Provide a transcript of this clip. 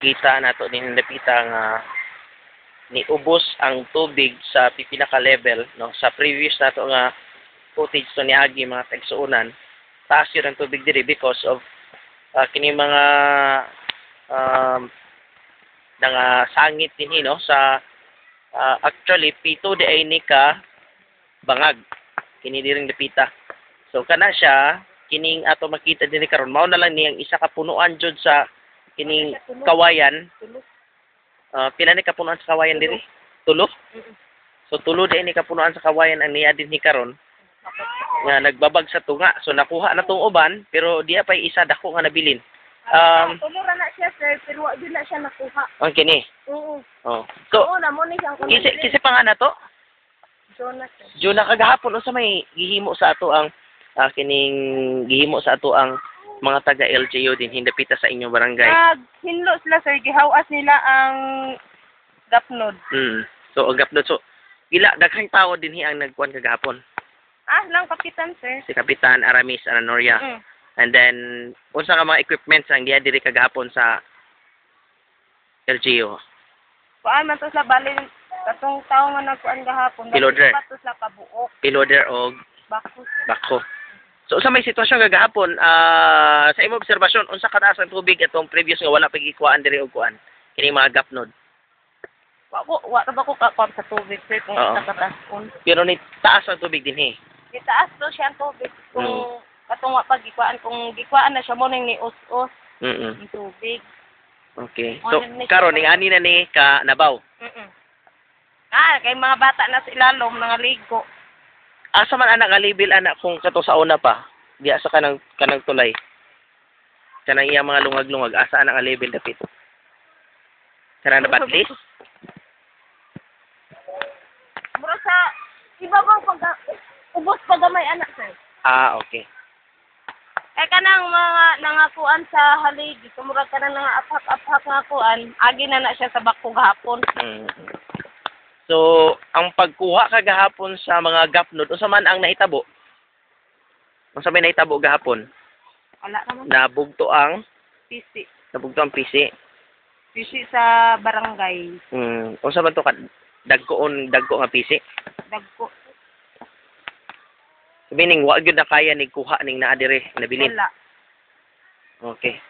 kita nato din napita nga niubos ang tubig sa pinaka level no sa previous nato nga footage to niagi mga taigsuunan taas yun ang tubig diri because of kini mga sangit din no sa actually pito di ay ni ka bangag kini diring dapita so kana siya kining ato makita dinhi karon mao na lang niyang isa ka punuan jud sa kining kawayan pila ni kapunuan sa kawayan diri tulo so tulo di ni kapunuan sa kawayan ang niya dinhi karon nga nagbabag sa tunga so nakuha na tong uban pero diya pa isa dako nga nabilin tulo ra na siya sir pero wa gyud na siya nakuha ang kini oo so na mo ni siyang kisi pa nga na to Juna kagahapon unsa may gihimo sa ato ang kining gihimo sa ato ang mga taga LGU din hindapita sa inyong barangay. Hinlo sila sir gihawas nila ang gapnod. So ang gapnod so ila daghang tao dinhi ang nagkuan kagahapon. Lang kapitan sir. Si Kapitan Aramis Aranoria. And then unsa ka mga equipments ang giya diri kagahapon sa LGU? Kuan man to sa balin katong tawo nga nagkuan gahapon. Piloder. Bato sila kabuok. Piloder og bako. So sa may sitwasyon gagahapon sa imong obserbasyon unsa kataas ang tubig atong previous nga wala pagikuan diri og kuan kini mga gapnod. Wa ta ba ko kakuan sa tubig sir kung sa kataas. Pero ni taas ang tubig dinhi. Itaas to siya ang tubig kung katong wa pagikuan kung gikuan na siya mo ning ni us-us. Ang tubig. Okay. So karon ning ani na ni ka nabaw. Kay mga bata na sa ilalom nangaligo. Asa man anak kalibil anak kung kato sa una pa. Diya sa kanang tulay. Kanang iya mga lungag-lungag asa anak kalibil dapit. Kanang nabatlis. Mura sa iba bang ubos pagamay anak sir. Okay. Kanang mga nangakuan sa haligi, kumurag kanang nga aphak-aphak nga kuan, agi na siya sa bako gahapon. So, ang pagkuha kagahapon sa mga gapnod, unsa man ang nahitabo? Unsa may nahitabo gahapon? Wala naman. Nabugto ang PC. Nabugto ang PC. PC sa barangay. Unsa man to dagko nga PC? Dagko. Meaning wa gyud na kaya ni kuha ning naa dire nabilin. Wala. Okay.